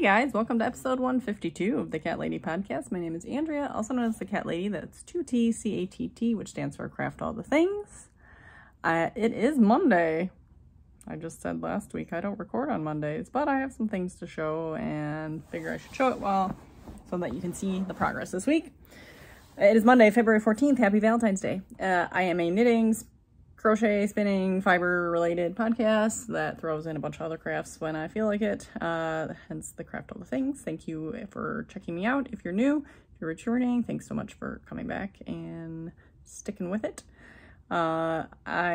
guys, welcome to episode 152 of the Cat Lady podcast. My name is Andrea, also known as the Cat Lady. That's 2T, CATT, which stands for Craft All the Things. It is Monday. I just said last week I don't record on Mondays, but I have some things to show and figure I should show it well so that you can see the progress this week. It is Monday, February 14th. Happy Valentine's Day. I am a knitting, crochet, spinning, fiber-related podcast that throws in a bunch of other crafts when I feel like it, hence the Craft All the Things. Thank you for checking me out. If you're new, if you're returning, thanks so much for coming back and sticking with it. I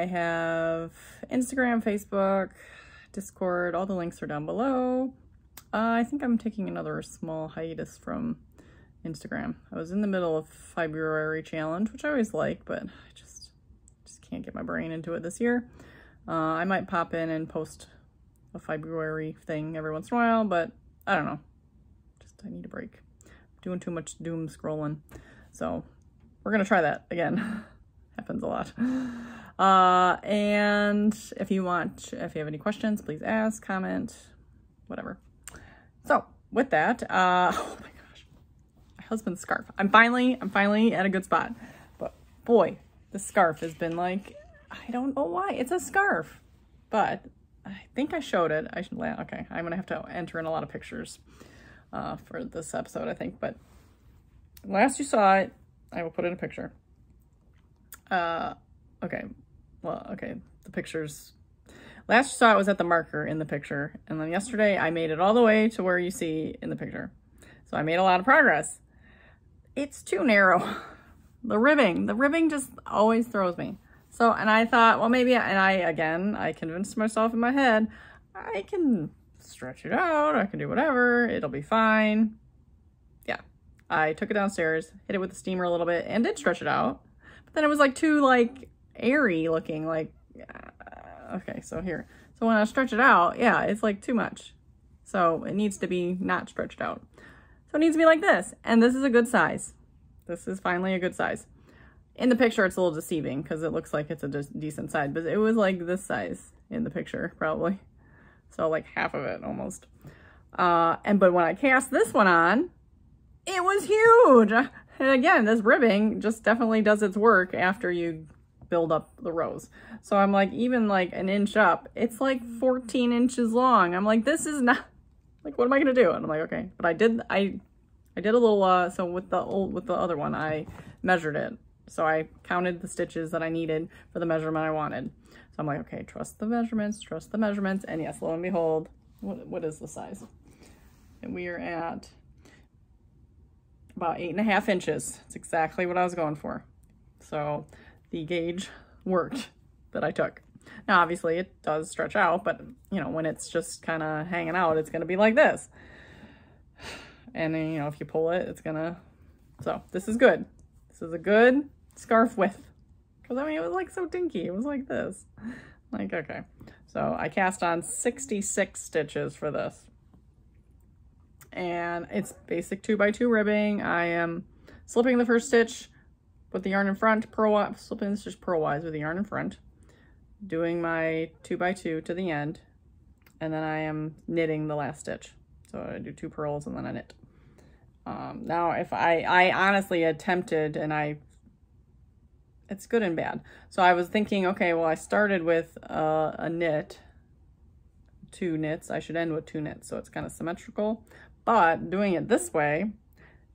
have Instagram, Facebook, Discord, all the links are down below. I think I'm taking another small hiatus from Instagram. I was in the middle of February challenge, which I always like, but I just can't get my brain into it this year. I might pop in and post a February thing every once in a while, but I don't know. I need a break. I'm doing too much doom scrolling. So we're going to try that again. Happens a lot. And if you have any questions, please ask, comment, whatever. So with that, oh my gosh, my husband's scarf. I'm finally at a good spot, but boy, the scarf has been like, I don't know why. It's a scarf, but I think I showed it. Okay, I'm gonna have to enter in a lot of pictures for this episode, I think. But last you saw it, I will put in a picture. Okay, the pictures. Last you saw it was at the marker in the picture, and then yesterday I made it all the way to where you see in the picture. So I made a lot of progress. It's too narrow. The ribbing just always throws me. So, and I thought, well, maybe, I convinced myself in my head, I can stretch it out. I can do whatever. It'll be fine. Yeah. I took it downstairs, hit it with the steamer a little bit, and did stretch it out. But then it was like too like airy looking, like, okay, so here. So when I stretch it out, yeah, it's like too much. So it needs to be not stretched out. So it needs to be like this. And this is a good size. This is finally a good size. In the picture, it's a little deceiving because it looks like it's a decent size, but it was like this size in the picture, probably. So like half of it almost. But when I cast this one on, it was huge. And again, this ribbing just definitely does its work after you build up the rows. So I'm like, even like an inch up, it's like 14 inches long. I'm like, this is not, like, what am I gonna do? And I'm like, okay, but I did a little, so with the other one, I measured it. So I counted the stitches that I needed for the measurement I wanted. So I'm like, okay, trust the measurements. And yes, lo and behold, what is the size? And we are at about 8.5 inches. It's exactly what I was going for. So the gauge worked that I took. Now, obviously it does stretch out, but you know, when it's just kind of hanging out, it's going to be like this. And then, you know, if you pull it, it's gonna, so this is good. This is a good scarf width. Because, I mean, it was like so dinky. It was like this. Like, okay. So I cast on 66 stitches for this. And it's basic 2x2 ribbing. I am slipping the first stitch with the yarn in front, slipping the stitch purlwise with the yarn in front, doing my 2x2 to the end, and then I am knitting the last stitch. So I do 2 purls and then I knit. Now, if I honestly attempted, and it's good and bad. So I was thinking, okay, well, I started with a knit, 2 knits. I should end with 2 knits, so it's kind of symmetrical. But doing it this way,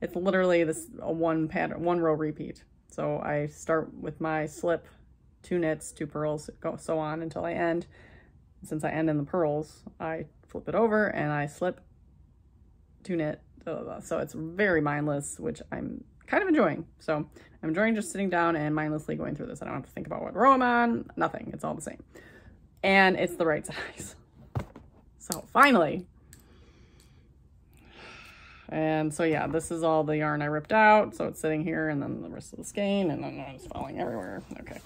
it's literally a one row repeat. So I start with my slip, 2 knits, 2 purls, go so on until I end. Since I end in the purls, I flip it over and I slip, 2 knit, so it's very mindless, which I'm kind of enjoying. So I'm enjoying just sitting down and mindlessly going through this. I don't have to think about what row I'm on, nothing. It's all the same. And it's the right size. So finally. And so yeah, this is all the yarn I ripped out. So it's sitting here, and then the rest of the skein, and then it's falling everywhere. Okay.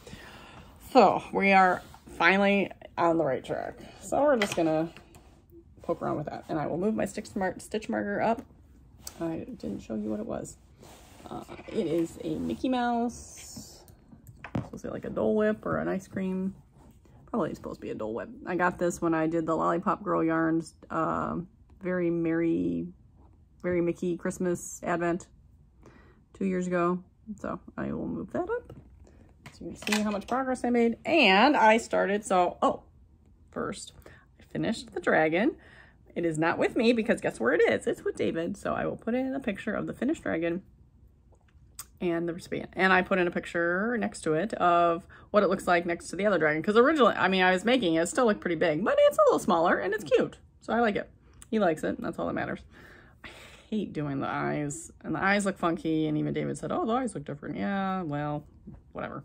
So we are finally on the right track. So we're just gonna poke around with that, and I will move my stitch marker up. I didn't show you what it was. It is a Mickey Mouse. It's supposed to be like a Dole Whip or an ice cream. Probably supposed to be a Dole Whip. I got this when I did the Lollipop Girl Yarns very Merry Mickey Christmas Advent 2 years ago. So I will move that up so you can see how much progress I made. And I started, first I finished the dragon. It is not with me because guess where it is? It's with David. So I will put in a picture of the finished dragon and the recipient. And I put in a picture next to it of what it looks like next to the other dragon. Because originally, I mean, I was making it, it still looked pretty big, but it's a little smaller and it's cute. So I like it. He likes it, and that's all that matters. I hate doing the eyes, and the eyes look funky, and even David said, oh, the eyes look different. Yeah, well, whatever.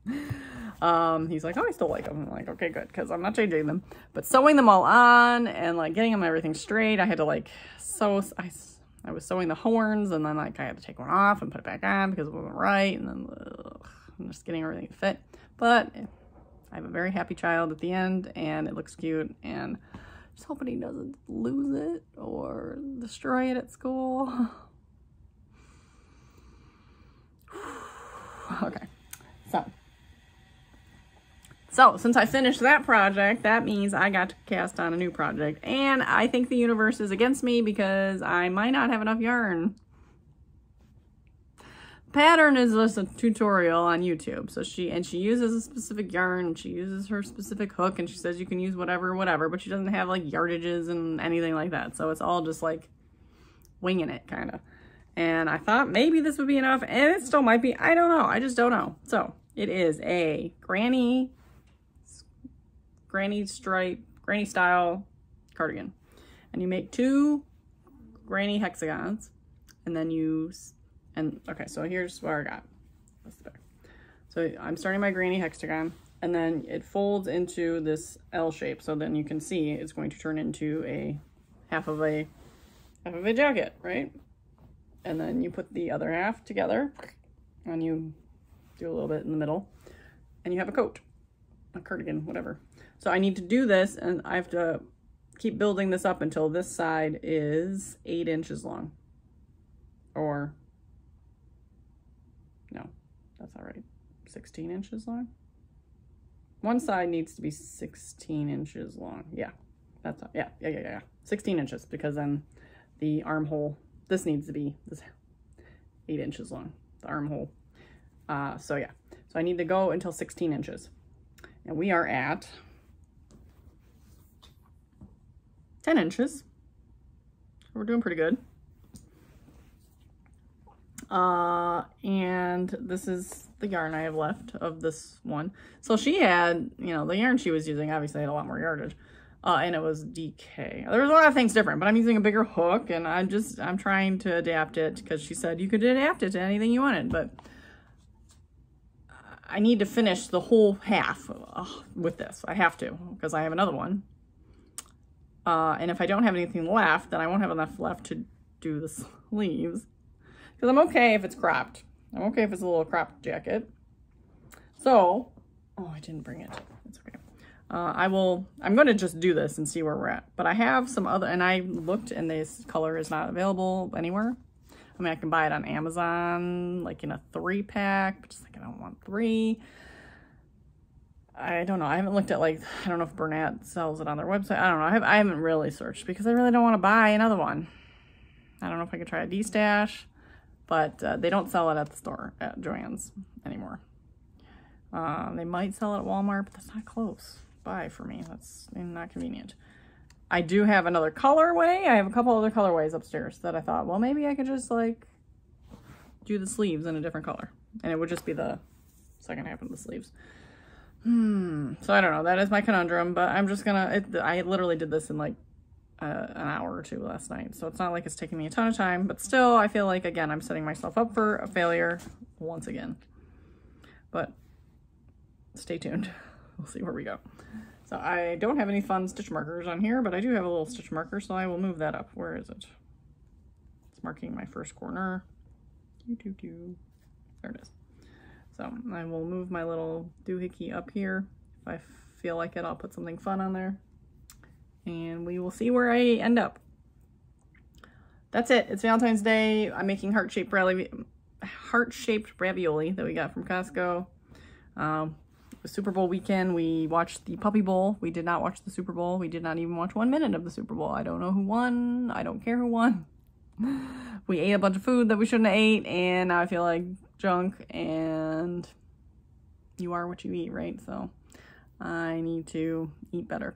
He's like, oh, I still like them. I'm like, okay, good, because I'm not changing them. But sewing them all on and like getting them everything straight, I had to like sew, I was sewing the horns, and then like I had to take one off and put it back on because it wasn't right, and then I'm just getting everything to fit. But I have a very happy child at the end, and it looks cute, and just hoping he doesn't lose it or destroy it at school. Okay, so since I finished that project, that means I got to cast on a new project. And I think the universe is against me because I might not have enough yarn. Pattern is just a tutorial on YouTube. So she uses a specific yarn, and she uses her specific hook, and she says you can use whatever, but she doesn't have like yardages and anything like that. So it's all just like winging it kind of. And I thought maybe this would be enough, and it still might be. I don't know. I just don't know. So it is a granny style cardigan, and you make 2 granny hexagons, and then okay, so here's what I got. That's the back. So I'm starting my granny hexagon, and then it folds into this L shape. So then you can see it's going to turn into a half of a jacket, right? And then you put the other half together, and you do a little bit in the middle, and you have a coat, a cardigan, whatever. So I need to do this, and I have to keep building this up until this side is 8 inches long. Or, no, that's all right. 16 inches long? One side needs to be 16 inches long. Yeah, that's, yeah. 16 inches, because then the armhole, this needs to be 8 inches long, the armhole. So yeah, so I need to go until 16 inches. And we are at 10 inches. We're doing pretty good. And this is the yarn I have left of this one. So she had, you know, the yarn she was using obviously had a lot more yardage. And it was DK. There was a lot of things different, but I'm using a bigger hook, and I'm trying to adapt it because she said you could adapt it to anything you wanted, but I need to finish the whole half with this. I have to, because I have another one. And if I don't have anything left, then I won't have enough left to do the sleeves. Because I'm okay if it's cropped. I'm okay if it's a little cropped jacket. So, oh, I didn't bring it. It's okay. I'm going to just do this and see where we're at. But I have some other, and I looked, and this color is not available anywhere. I mean, I can buy it on Amazon, like in a 3-pack, but just like I don't want 3. I don't know. I haven't looked at, like, I don't know if Bernat sells it on their website. I don't know. I haven't really searched because I really don't want to buy another one. I don't know if I could try a D-stash, but they don't sell it at the store at Joann's anymore. They might sell it at Walmart, but that's not close by for me. That's not convenient. I do have another colorway. I have a couple other colorways upstairs that I thought, well, maybe I could just like do the sleeves in a different color, and it would just be the second half of the sleeves. So I don't know. That is my conundrum, but I'm just gonna, I literally did this in like an hour or 2 last night. So it's not like it's taking me a ton of time, but still I feel like, again, I'm setting myself up for a failure once again, but stay tuned. We'll see where we go. So I don't have any fun stitch markers on here, but I do have a little stitch marker, so I will move that up. Where is it? It's marking my first corner. There it is. So I will move my little doohickey up here. If I feel like it, I'll put something fun on there. And we will see where I end up. That's it. It's Valentine's Day. I'm making heart-shaped ravioli that we got from Costco. was Super Bowl weekend. We watched the Puppy Bowl. We did not watch the Super Bowl. We did not even watch 1 minute of the Super Bowl. I don't know who won. I don't care who won. We ate a bunch of food that we shouldn't have ate, and now I feel like junk, and you are what you eat, right? So I need to eat better.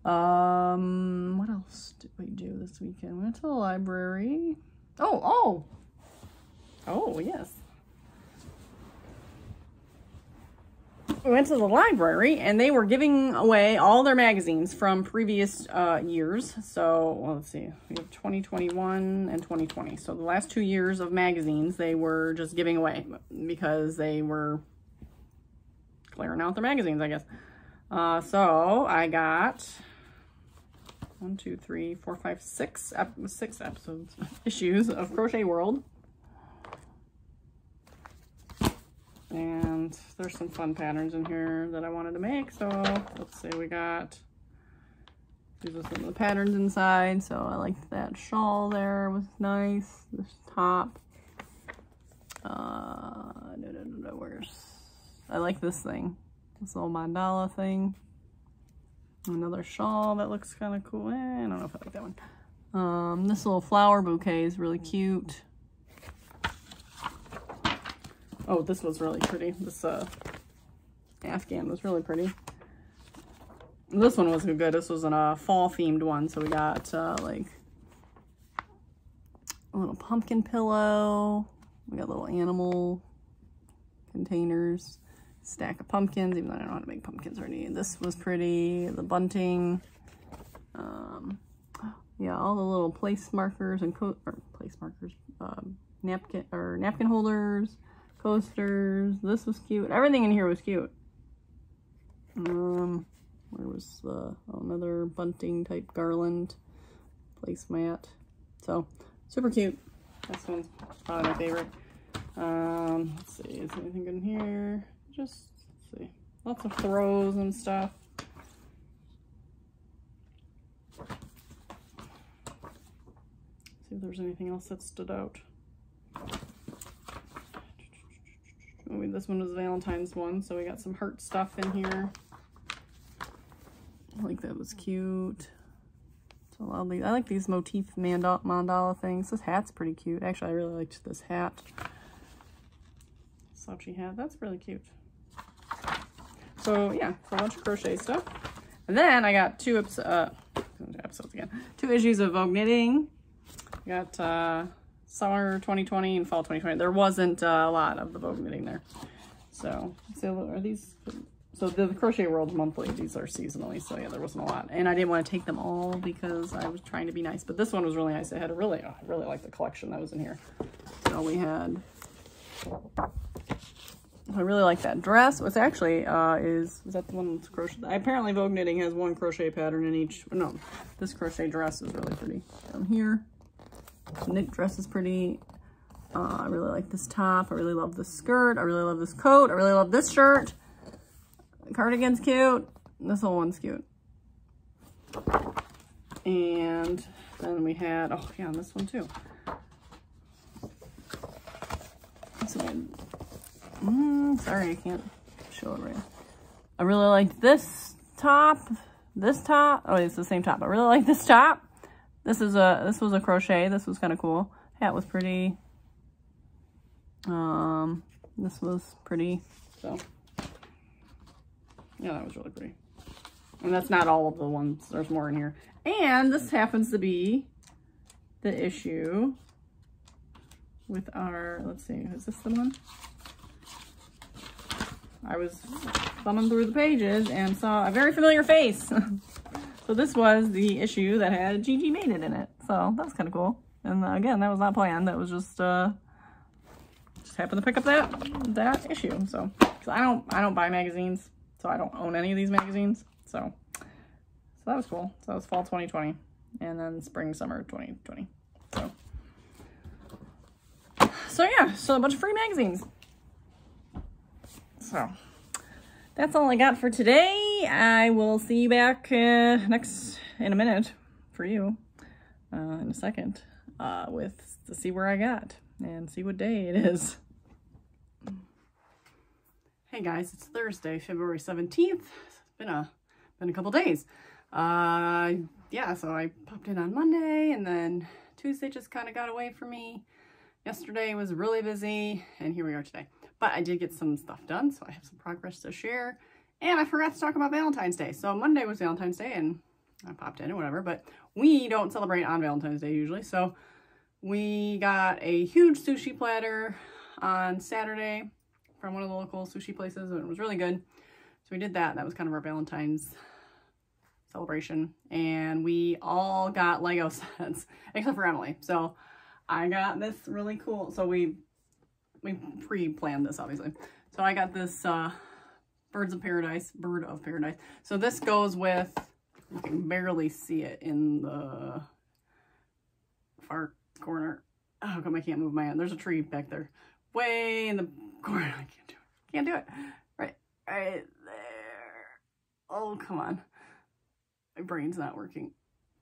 What else did we do this weekend? We went to the library. Oh, yes. We went to the library and they were giving away all their magazines from previous years. So, well, let's see. We have 2021 and 2020. So the last 2 years of magazines they were just giving away because they were clearing out their magazines, I guess. So I got 6 episodes, issues of Crochet World. And there's some fun patterns in here that I wanted to make. So let's see, we got, these are some of the patterns inside. So I liked that shawl there, was nice. This top. I like this thing, this little mandala thing. Another shawl that looks kind of cool. I don't know if I like that one. This little flower bouquet is really cute. Oh, this was really pretty. This Afghan was really pretty. This one wasn't good. This was a fall themed one. So we got like a little pumpkin pillow. We got little animal containers. Stack of pumpkins, even though I don't know how to make pumpkins already. This was pretty. The bunting. Yeah, all the little place markers and napkin holders, coasters. This was cute. Everything in here was cute. Where was the another bunting type garland placemat? So super cute. This one's probably my favorite. Let's see, is there anything good in here? Just, let's see, lots of throws and stuff. See if there's anything else that stood out. Oh, this one was Valentine's one, so we got some heart stuff in here. I like that was cute. So I like these motif mandala things. This hat's pretty cute. Actually, I really liked this hat. Slouchy hat. That's really cute. So yeah, a bunch of crochet stuff. And then I got two issues of Vogue Knitting. I got summer 2020 and fall 2020. There wasn't a lot of the Vogue Knitting there. So are these, so the Crochet World monthly, these are seasonally, so yeah, there wasn't a lot. And I didn't want to take them all because I was trying to be nice, but this one was really nice. It had I really liked the collection that was in here. So we had, I really like that dress. What's actually is that the one that's crochet? Apparently Vogue Knitting has one crochet pattern in each. No, this crochet dress is really pretty. Down here, the knit dress is pretty. I really like this top. I really love this skirt. I really love this coat. I really love this shirt. The cardigan's cute. This whole one's cute. And then we had, oh yeah, and this one too. So sorry, I can't show it right now. I really like this top. Oh, it's the same top. I really like this top. This was a crochet. This was kind of cool. Hat was pretty. This was pretty. So yeah, that was really pretty. And that's not all of the ones. There's more in here. And this happens to be the issue with our, let's see, is this the one? I was thumbing through the pages and saw a very familiar face. So this was the issue that had Gigi Made It in it. So that was kind of cool. And again, that was not planned. That was just happened to pick up that issue. So I don't buy magazines, so I don't own any of these magazines. So that was cool. So that was fall 2020, and then spring summer 2020. So yeah, so a bunch of free magazines. So that's all I got for today. I will see you back in a minute for you, in a second, to see where I got and see what day it is. Hey guys, it's Thursday, February 17th. It's been a couple days. Yeah, so I popped in on Monday, and then Tuesday just kind of got away from me. Yesterday was really busy, and here we are today. But I did get some stuff done, so I have some progress to share. And I forgot to talk about Valentine's Day. So Monday was Valentine's Day, and I popped in or whatever, but we don't celebrate on Valentine's Day usually. So we got a huge sushi platter on Saturday from one of the local sushi places, and it was really good. So we did that. That was kind of our Valentine's celebration. And we all got Lego sets, except for Emily. So I got this really cool, so we pre-planned this, obviously. So I got this bird of paradise. So this goes with, you can barely see it in the far corner. How come I can't move my hand? There's a tree back there. Way in the corner. I can't do it. Can't do it. Right there. Oh, come on. My brain's not working.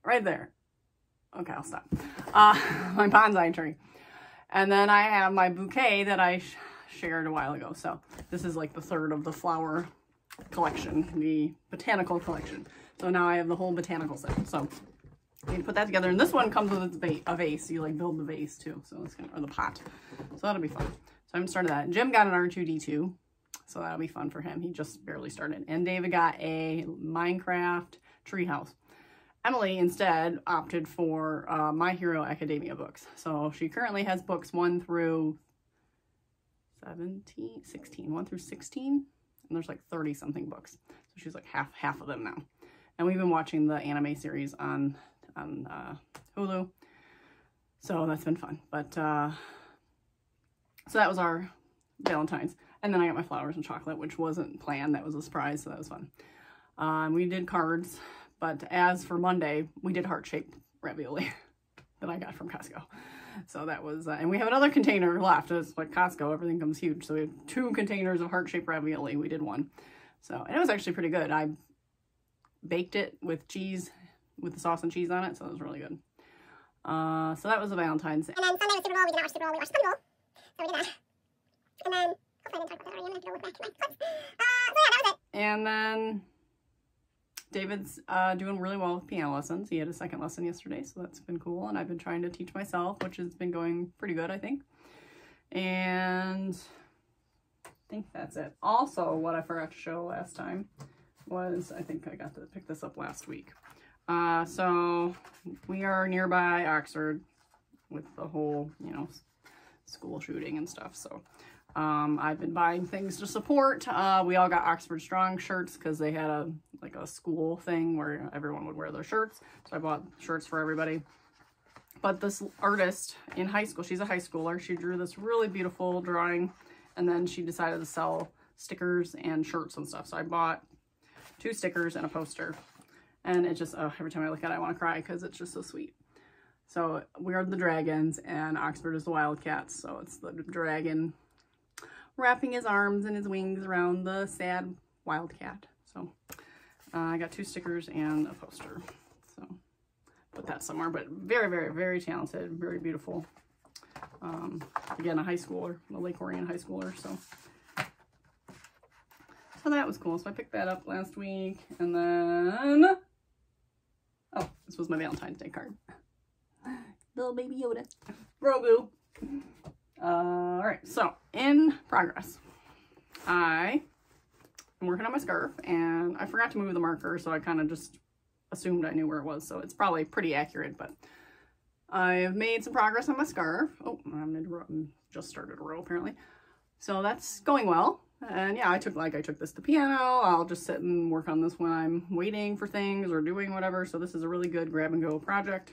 Right there. Okay, I'll stop. My bonsai tree. And then I have my bouquet that I shared a while ago. So this is like the third of the flower collection, the botanical collection. So now I have the whole botanical set. So I need to put that together. And this one comes with a vase. You like build the vase too. So it's gonna, or the pot. So that'll be fun. So I haven't started that. Jim got an R2-D2. So that'll be fun for him. He just barely started. And David got a Minecraft treehouse. Emily instead opted for My Hero Academia books. So she currently has books 1 through 16. 1 through 16. And there's like 30 something books. So she's like half of them now. And we've been watching the anime series on Hulu. So that's been fun. But so that was our Valentine's. And then I got my flowers and chocolate, which wasn't planned. That was a surprise, so that was fun. We did cards, but as for Monday, we did heart-shaped ravioli that I got from Costco. So that was, and we have another container left. It's like Costco, everything comes huge. So we have 2 containers of heart-shaped ravioli. We did one. So, and it was actually pretty good. I baked it with cheese, with the sauce and cheese on it, so it was really good. So that was the Valentine's. And then Sunday was Super Bowl. We did not watch Super Bowl. We watched Sunday Bowl. So we did that. And then, hopefully I didn't talk about that already. I'm going to have to go look back at my clips. So yeah, that was it. And then David's doing really well with piano lessons. He had a second lesson yesterday, so that's been cool. And I've been trying to teach myself, which has been going pretty good, I think. And I think that's it. Also, what I forgot to show last time was, I think I got to pick this up last week. So we are nearby Oxford with the whole, you know, school shooting and stuff. So I've been buying things to support. We all got Oxford Strong shirts because they had a school thing where everyone would wear their shirts. So I bought shirts for everybody. But this artist in high school, she's a high schooler. She drew this really beautiful drawing, and then she decided to sell stickers and shirts and stuff. So I bought 2 stickers and a poster. And it just, every time I look at it, I want to cry because it's just so sweet. So we are the dragons, and Oxford is the wildcats. So it's the dragon wrapping his arms and his wings around the sad wildcat. So I got 2 stickers and a poster. So put that somewhere. But very, very, very talented, very beautiful. Again, a high schooler, a Lake Orion high schooler. So that was cool. So I picked that up last week, and then, oh, this was my Valentine's Day card. Little baby Yoda. Grogu. All right, so in progress. I am working on my scarf, and I forgot to move the marker, so I kind of just assumed I knew where it was. So it's probably pretty accurate, but I've made some progress on my scarf. Oh, I'm mid-row. Just started a row apparently. So that's going well. And yeah, I took this to piano. I'll just sit and work on this when I'm waiting for things or doing whatever. So this is a really good grab and go project.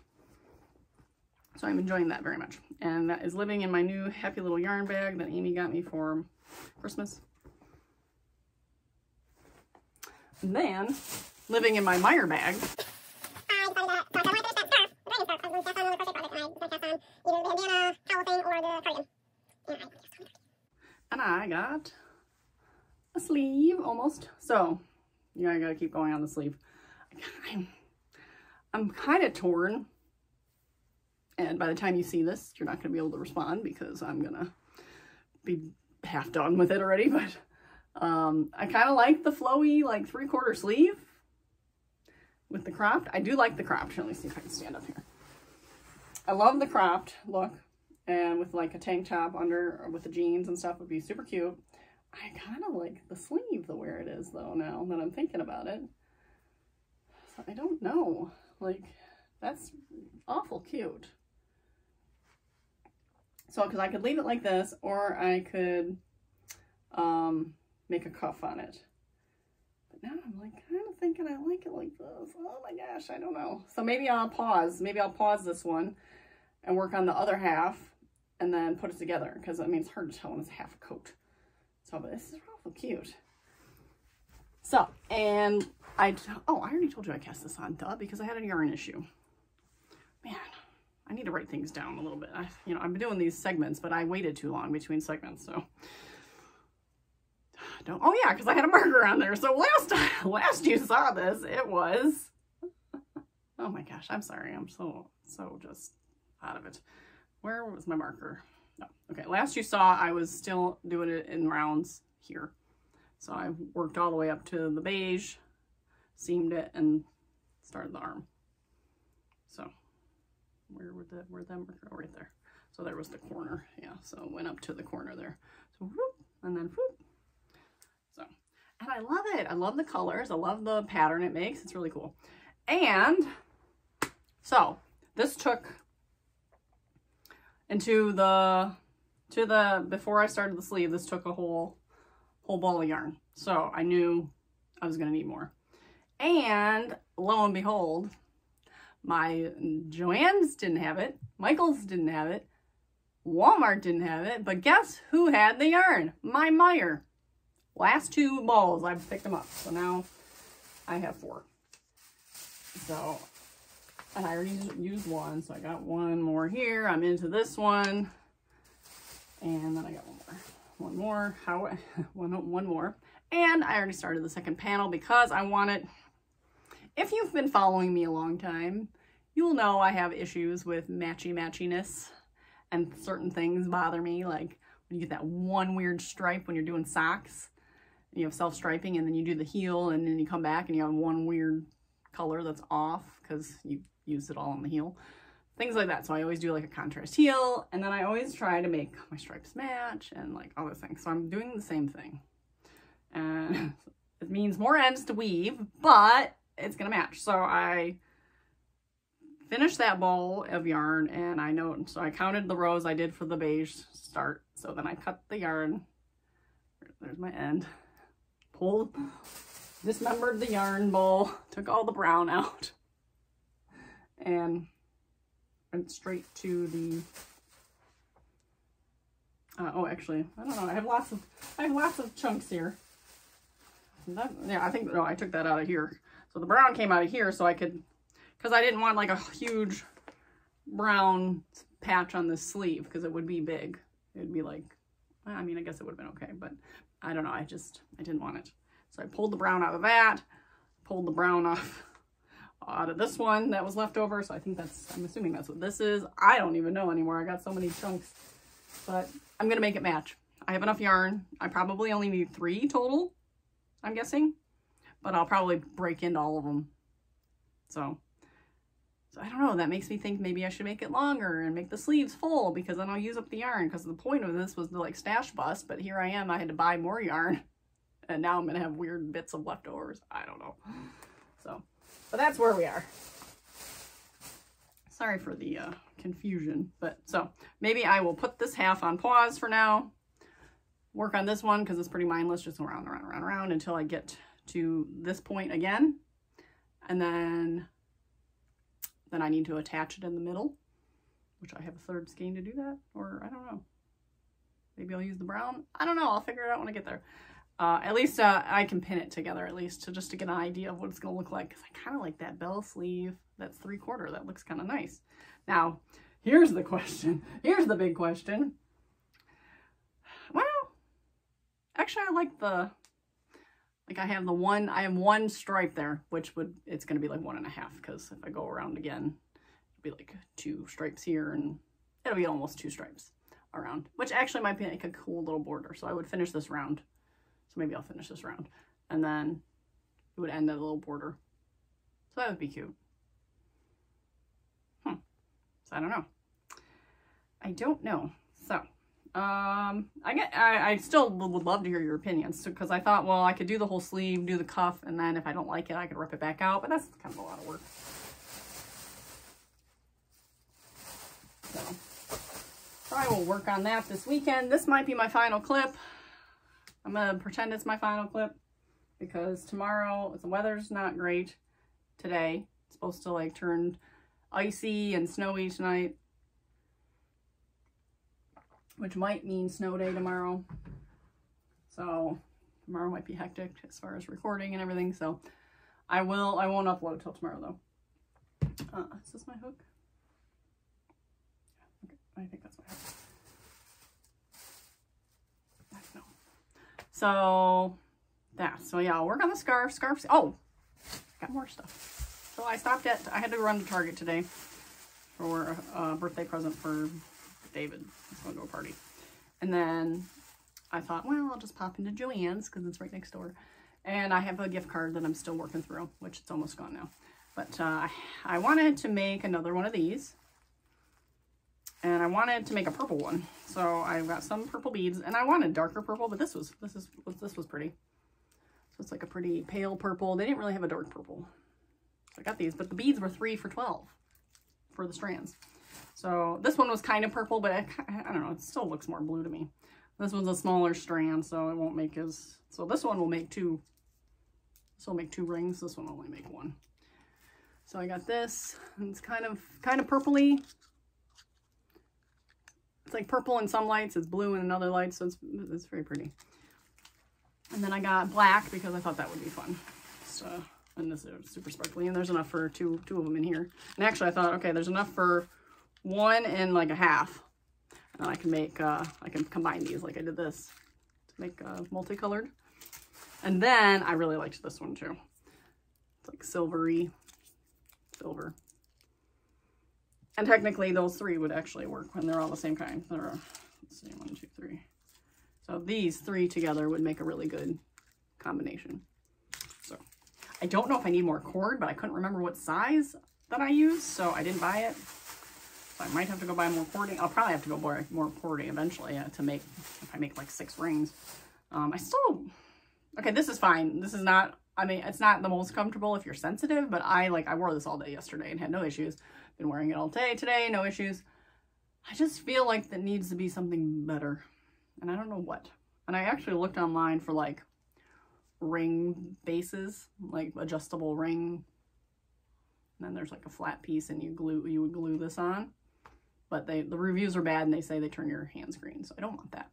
So I'm enjoying that very much. And that is living in my new happy little yarn bag that Amy got me for Christmas. And then living in my Meyer bag. And I got a sleeve almost. So yeah, I gotta keep going on the sleeve. I'm kind of torn. And by the time you see this, you're not gonna be able to respond because I'm gonna be half done with it already. But I kind of like the flowy, like 3/4 sleeve with the cropped. I do like the cropped. Let me see if I can stand up here. I love the cropped look, and with like a tank top under, or with the jeans and stuff would be super cute. I kind of like the sleeve the way it is though, now that I'm thinking about it. So I don't know, like that's awful cute. So, because I could leave it like this, or I could make a cuff on it. But now I'm like kind of thinking I like it like this. Oh my gosh, I don't know. So maybe I'll pause. Maybe I'll pause this one and work on the other half and then put it together, because I mean it's hard to tell when it's half a coat. So, but this is awful cute. So, and I already told you I cast this on, duh, because I had a yarn issue. Man, I need to write things down a little bit. I've been doing these segments, but I waited too long between segments, so. Oh yeah, because I had a marker on there. So last you saw this, it was, oh my gosh, I'm sorry. I'm so just out of it. Where was my marker? No, okay. Last you saw, I was still doing it in rounds here. So I worked all the way up to the beige, seamed it, and started the arm. So where'd that marker? Oh, right there. So there was the corner. Yeah, so went up to the corner there. So whoop, and then whoop. So, and I love it. I love the colors. I love the pattern it makes. It's really cool. And so this took before I started the sleeve, this took a whole ball of yarn. So I knew I was going to need more. And lo and behold, my Joann's didn't have it. Michael's didn't have it. Walmart didn't have it. But guess who had the yarn? My Meyer. Last 2 balls, I've picked them up. So now I have 4. So, and I already used 1. So I got 1 more here. I'm into this one. And then I got 1 more. One more. And I already started the second panel because I want it. If you've been following me a long time, you'll know I have issues with matchiness, and certain things bother me. Like when you get that one weird stripe when you're doing socks, and you have self-striping, and then you do the heel, and then you come back and you have one weird color that's off because you used it all on the heel. Things like that. So I always do like a contrast heel, and then I always try to make my stripes match and like all those things. So I'm doing the same thing. And it means more ends to weave, but it's gonna match. So I finished that ball of yarn, and so I counted the rows I did for the beige start. So then I cut the yarn. There's my end. Dismembered the yarn ball, took all the brown out, and went straight to the oh, actually, I don't know, I have lots of chunks here. Yeah, I took that out of here. So the brown came out of here, so I could, because I didn't want like a huge brown patch on the sleeve, because it would be big. It'd be like, I mean, I guess it would have been okay, but I don't know, I didn't want it. So I pulled the brown out of that, pulled the brown off out of this one that was left over. So I'm assuming that's what this is. I don't even know anymore. I got so many chunks, but I'm going to make it match. I have enough yarn. I probably only need 3 total, I'm guessing, but I'll probably break into all of them. So I don't know. That makes me think maybe I should make it longer and make the sleeves full, because then I'll use up the yarn, because the point of this was to like stash bust, but here I am. I had to buy more yarn, and now I'm going to have weird bits of leftovers. I don't know. So, but that's where we are. Sorry for the confusion, but so maybe I will put this half on pause for now, work on this one because it's pretty mindless, just around until I get to this point again, and then I need to attach it in the middle, which I have a 3rd skein to do that, or I don't know. Maybe I'll use the brown. I don't know. I'll figure it out when I get there. At least I can pin it together, at least, just to get an idea of what it's going to look like, because I kind of like that bell sleeve. That's 3/4. That looks kind of nice. Now, here's the question. Here's the big question. Well, actually, I like the, like I have one stripe there, which it's going to be like 1.5, because if I go around again, it'll be like 2 stripes here, and it'll be almost 2 stripes around, which actually might be like a cool little border. So I would finish this round So maybe I'll finish this round. And then it would end at a little border. So that would be cute. So I don't know. I don't know. So I still would love to hear your opinions, because I thought, well, I could do the whole sleeve, do the cuff, and then if I don't like it, I could rip it back out, but that's kind of a lot of work. So I will work on that this weekend. This might be my final clip. I'm gonna pretend it's my final clip, because tomorrow the weather's not great today. It's supposed to like turn icy and snowy tonight, which might mean snow day tomorrow. So tomorrow might be hectic as far as recording and everything. So I won't upload till tomorrow though. Is this my hook? Okay, I think that's my hook. No. So yeah, I'll work on the scarves. Oh, got more stuff. So I had to run to Target today for a birthday present for David. He's going to a party. And then I thought, well, I'll just pop into Joann's because it's right next door. And I have a gift card that I'm still working through, which it's almost gone now. But I wanted to make another one of these. And I wanted to make a purple one. So I've got some purple beads, and I wanted darker purple, but this was pretty. So it's like a pretty pale purple. They didn't really have a dark purple. So I got these, but the beads were 3 for $12 for the strands. So this one was kind of purple, but I don't know, it still looks more blue to me. This one's a smaller strand, so it won't make as, so this one will make 2. This will make 2 rings. This one will only make 1. So I got this, and it's kind of purpley. It's like purple in some lights, it's blue in another light, so it's very pretty. And then I got black because I thought that would be fun. So, and this is super sparkly, and there's enough for two of them in here. And actually I thought, okay, there's enough for 1 and like a half. And I can make, I can combine these like I did this to make multicolored. And then I really liked this one too. It's like silvery, silver. And technically those 3 would actually work when they're all the same kind. They're, let's see, 1, 2, 3. So these 3 together would make a really good combination. So I don't know if I need more cord, but I couldn't remember what size that I used, so I didn't buy it. So I might have to go buy more cording. I'll probably have to go buy more cording eventually to make, if I make like 6 rings. Okay, this is fine. This is not, I mean, it's not the most comfortable if you're sensitive, but I wore this all day yesterday and had no issues. Been wearing it all day today, no issues. I just feel like that needs to be something better. And I don't know what. And I actually looked online for like ring bases, like adjustable ring. And then there's like a flat piece and you would glue this on. But the reviews are bad and they say they turn your hands green. So I don't want that.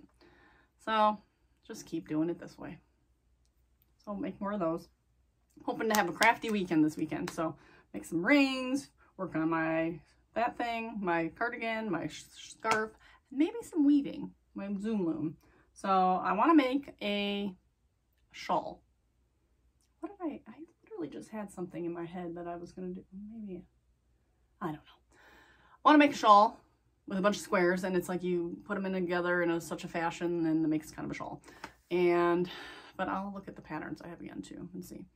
So just keep doing it this way. So I'll make more of those. Hoping to have a crafty weekend this weekend. So make some rings, work on my cardigan, my scarf, and maybe some weaving, my zoom loom. So I want to make a shawl. What did I literally just had something in my head that I was going to do. Maybe, I don't know. I want to make a shawl with a bunch of squares, and it's like you put them in together in such a fashion, and it makes kind of a shawl. But I'll look at the patterns I have again too and see.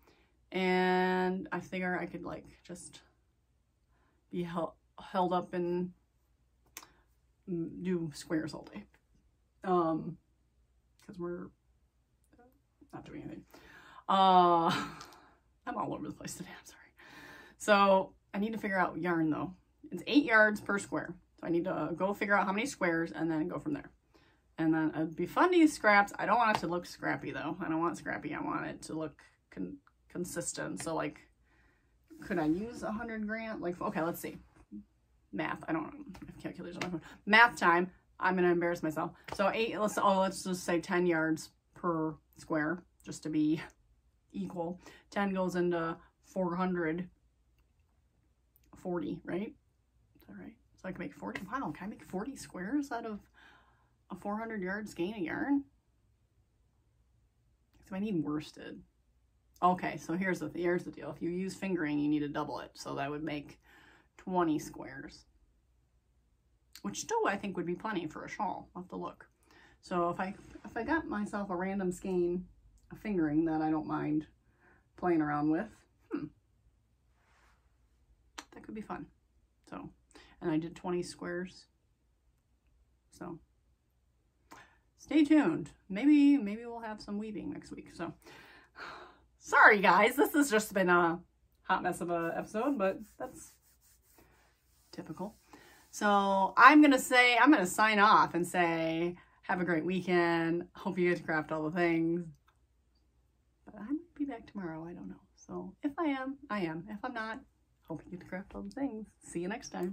And I figure I could like just be held up and do squares all day. Because we're not doing anything. I'm all over the place today, I'm sorry. So I need to figure out yarn though. It's 8 yards per square. So I need to go figure out how many squares and then go from there. And then it'd be fun to use scraps. I don't want it to look scrappy though. I don't want scrappy. I want it to look consistent. So like, could I use 100 gram? Like, okay, let's see. Math. I don't have calculators on my phone. Math time. I'm gonna embarrass myself. So let's just say 10 yards per square, just to be equal. 10 goes into 440, right? Is that right? So I can make 40. Wow, can I make 40 squares out of a 400 yard skein of yarn? So I need worsted. Okay, so here's the deal. If you use fingering, you need to double it. So that would make 20 squares, which still I think would be plenty for a shawl. I'll have to look. So if I got myself a random skein a fingering that I don't mind playing around with. That could be fun. So, and I did 20 squares. So, stay tuned. Maybe we'll have some weaving next week. So, sorry guys, this has just been a hot mess of a episode, but that's typical. So I'm gonna sign off and say, have a great weekend. Hope you get to craft all the things. But I might be back tomorrow, I don't know. So if I am, I am. If I'm not, hope you get to craft all the things. See you next time.